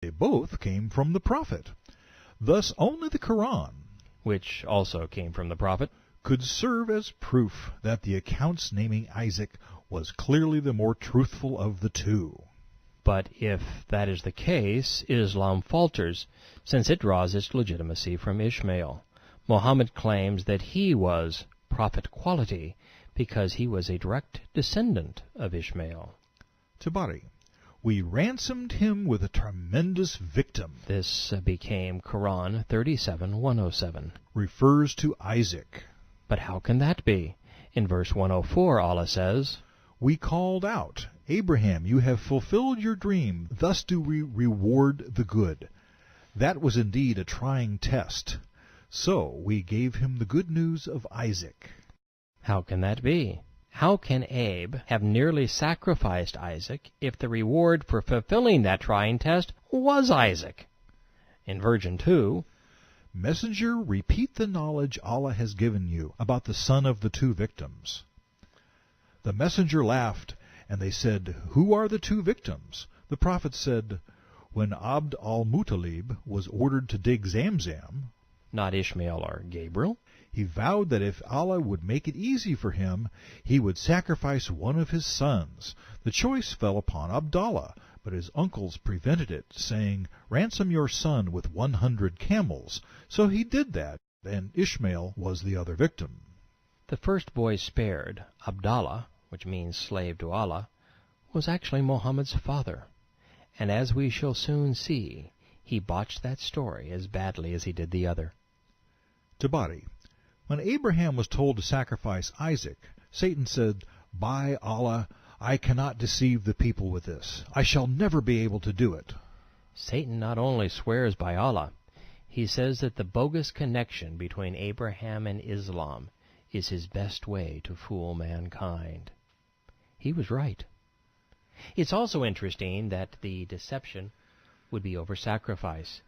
They both came from the prophet. Thus only the Quran, which also came from the prophet, could serve as proof that the accounts naming Isaac was clearly the more truthful of the two. But if that is the case, Islam falters, since it draws its legitimacy from Ishmael. Muhammad claims that he was prophet quality because he was a direct descendant of Ishmael. Tabari, we ransomed him with a tremendous victim. This became Quran 37:107. Refers to Isaac. But how can that be? In verse 104, Allah says, We called out, Abraham, you have fulfilled your dream, thus do we reward the good. That was indeed a trying test. So we gave him the good news of Isaac. How can that be? How can Abe have nearly sacrificed Isaac if the reward for fulfilling that trying test was Isaac? In Version 2, Messenger, repeat the knowledge Allah has given you about the son of the two victims. The messenger laughed, and they said, Who are the two victims? The prophet said, When Abd al-Muttalib was ordered to dig Zamzam, not Ishmael or Gabriel, he vowed that if Allah would make it easy for him, he would sacrifice one of his sons. The choice fell upon Abdallah, but his uncles prevented it, saying, Ransom your son with 100 camels. So he did that, and Ishmael was the other victim. The first boy spared, Abdallah, which means slave to Allah, was actually Muhammad's father. And as we shall soon see, he botched that story as badly as he did the other. Tabari, when Abraham was told to sacrifice Isaac, Satan said, By Allah, I cannot deceive the people with this. I shall never be able to do it. Satan not only swears by Allah, he says that the bogus connection between Abraham and Islam is his best way to fool mankind. He was right. It's also interesting that the deception would be over sacrifice.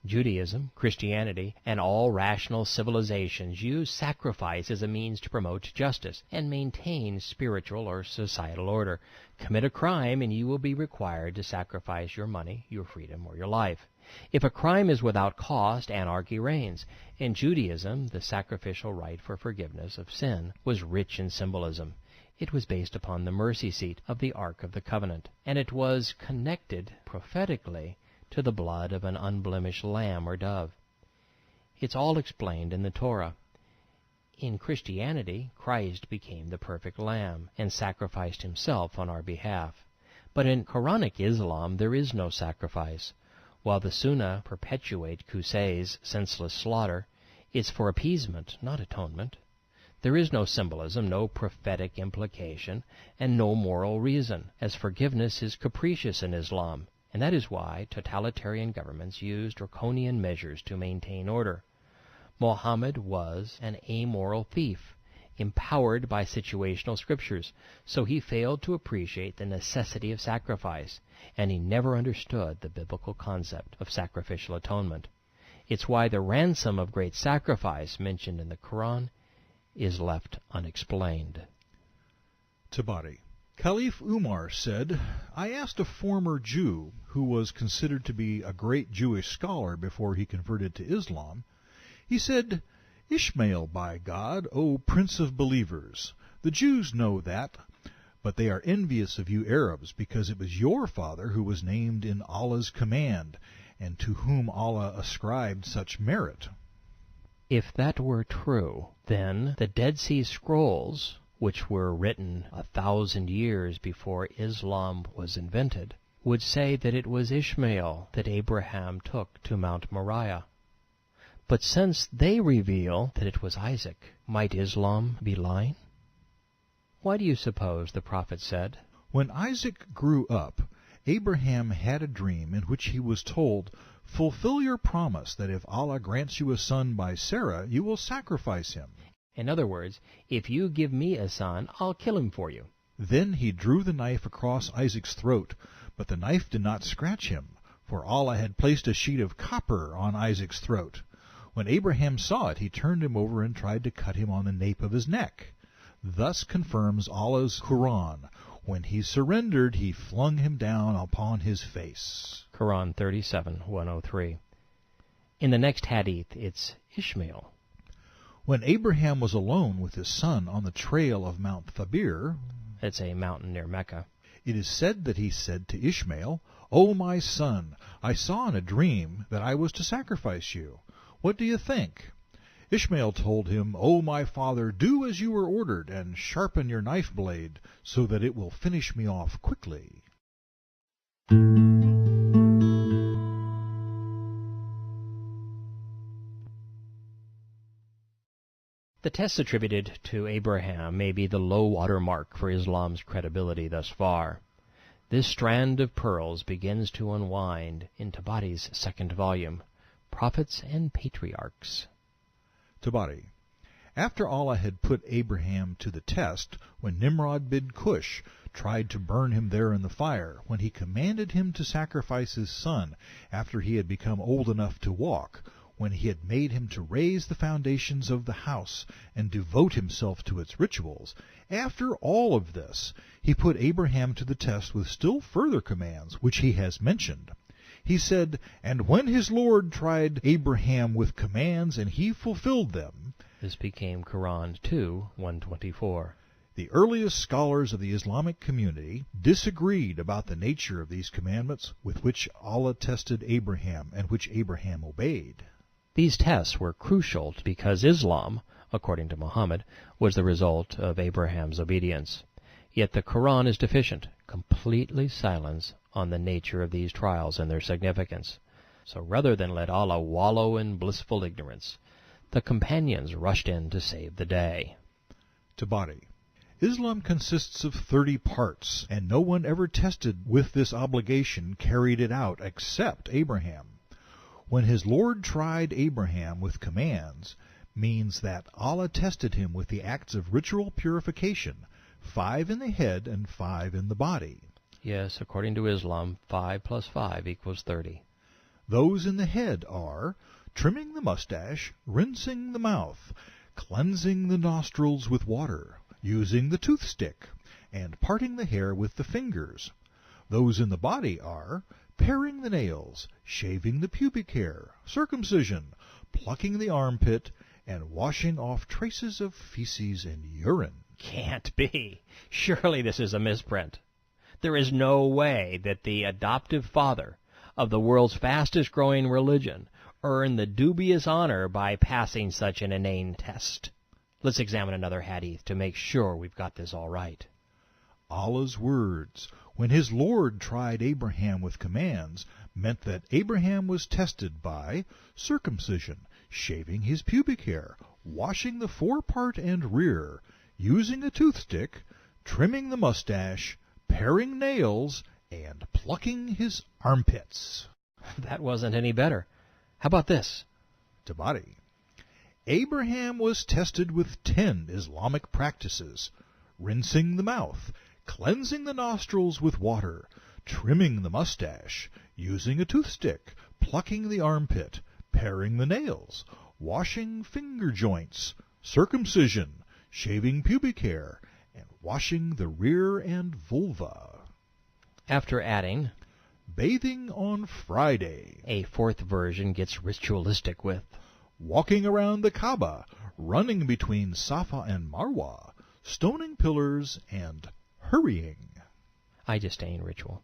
Judaism, Christianity, and all rational civilizations use sacrifice as a means to promote justice and maintain spiritual or societal order. Commit a crime and you will be required to sacrifice your money, your freedom, or your life. If a crime is without cost, anarchy reigns. In Judaism, the sacrificial rite for forgiveness of sin was rich in symbolism. It was based upon the mercy seat of the Ark of the Covenant, and it was connected prophetically to the blood of an unblemished lamb or dove. It's all explained in the Torah. In Christianity, Christ became the perfect lamb and sacrificed himself on our behalf. But in Quranic Islam, there is no sacrifice. While the Sunnah perpetuate Qusay's senseless slaughter, it's for appeasement, not atonement. There is no symbolism, no prophetic implication, and no moral reason, as forgiveness is capricious in Islam. And that is why totalitarian governments use draconian measures to maintain order. Muhammad was an amoral thief, empowered by situational scriptures, so he failed to appreciate the necessity of sacrifice, and he never understood the biblical concept of sacrificial atonement. It's why the ransom of great sacrifice mentioned in the Quran is left unexplained. Tabari. Caliph Umar said, I asked a former Jew, who was considered to be a great Jewish scholar before he converted to Islam. He said, Ishmael, by God, O Prince of Believers. The Jews know that, but they are envious of you Arabs, because it was your father who was named in Allah's command, and to whom Allah ascribed such merit. If that were true, then the Dead Sea Scrolls, which were written 1,000 years before Islam was invented, would say that it was Ishmael that Abraham took to Mount Moriah. But since they reveal that it was Isaac, might Islam be lying? Why do you suppose the prophet said, When Isaac grew up, Abraham had a dream in which he was told, Fulfill your promise that if Allah grants you a son by Sarah, you will sacrifice him. In other words, if you give me a son, I'll kill him for you. Then he drew the knife across Isaac's throat, but the knife did not scratch him, for Allah had placed a sheet of copper on Isaac's throat. When Abraham saw it, he turned him over and tried to cut him on the nape of his neck. Thus confirms Allah's Quran, When he surrendered, he flung him down upon his face. Quran 37:103. In the next hadith, it's Ishmael. When Abraham was alone with his son on the trail of Mount Thabir, It's a mountain near Mecca. it is said that he said to Ishmael, "O my son, I saw in a dream that I was to sacrifice you. What do you think?" Ishmael told him, "O my father, do as you were ordered, and sharpen your knife blade, so that it will finish me off quickly." The tests attributed to Abraham may be the low water mark for Islam's credibility thus far. This strand of pearls begins to unwind in Tabari's second volume, Prophets and Patriarchs. Tabari. After Allah had put Abraham to the test, when Nimrod bin Cush tried to burn him there in the fire, when he commanded him to sacrifice his son after he had become old enough to walk, when he had made him to raise the foundations of the house and devote himself to its rituals, after all of this, he put Abraham to the test with still further commands, which he has mentioned. He said, "And when his Lord tried Abraham with commands, and he fulfilled them," This became Quran 2:124. The earliest scholars of the Islamic community disagreed about the nature of these commandments with which Allah tested Abraham and which Abraham obeyed. These tests were crucial because Islam, according to Muhammad, was the result of Abraham's obedience. Yet the Quran is deficient, completely silent on the nature of these trials and their significance. So rather than let Allah wallow in blissful ignorance, the companions rushed in to save the day. Tabari. Islam consists of 30 parts, and no one ever tested with this obligation carried it out except Abraham. When his Lord tried Abraham with commands means that Allah tested him with the acts of ritual purification, 5 in the head and 5 in the body. Yes, according to Islam, 5 + 5 = 30. Those in the head are trimming the mustache, rinsing the mouth, cleansing the nostrils with water, using the toothstick, and parting the hair with the fingers. Those in the body are paring the nails, shaving the pubic hair, circumcision, plucking the armpit, and washing off traces of feces and urine. Can't be. Surely this is a misprint. There is no way that the adoptive father of the world's fastest-growing religion earned the dubious honor by passing such an inane test. Let's examine another hadith to make sure we've got this all right. Allah's words, when his Lord tried Abraham with commands, meant that Abraham was tested by circumcision, shaving his pubic hair, washing the forepart and rear, using a toothstick, trimming the mustache, paring nails, and plucking his armpits. That wasn't any better. How about this? Tabari. Abraham was tested with 10 Islamic practices: rinsing the mouth, cleansing the nostrils with water, trimming the mustache, using a toothstick, plucking the armpit, paring the nails, washing finger joints, circumcision, shaving pubic hair, and washing the rear and vulva. After adding, Bathing on Friday, a fourth version gets ritualistic with, walking around the Kaaba, running between Safa and Marwa, stoning pillars, and hurrying. I disdain ritual.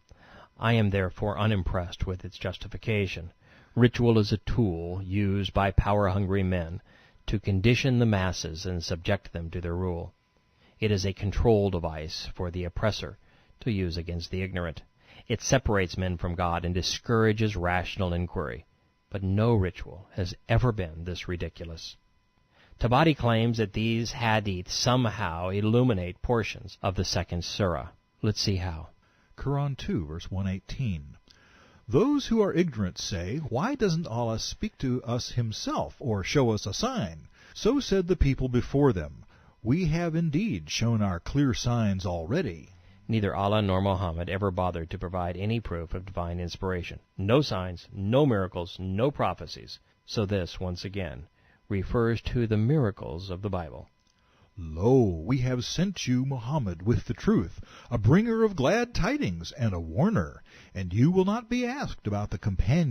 I am therefore unimpressed with its justification. Ritual is a tool used by power-hungry men to condition the masses and subject them to their rule. It is a control device for the oppressor to use against the ignorant. It separates men from God and discourages rational inquiry. But no ritual has ever been this ridiculous. Tabari claims that these hadiths somehow illuminate portions of the second surah. Let's see how. Quran 2, verse 118. Those who are ignorant say, "Why doesn't Allah speak to us himself or show us a sign?" So said the people before them. We have indeed shown our clear signs already. Neither Allah nor Muhammad ever bothered to provide any proof of divine inspiration. No signs, no miracles, no prophecies. So this, once again, refers to the miracles of the Bible. Lo, we have sent you Muhammad with the truth, a bringer of glad tidings and a warner, and you will not be asked about the companion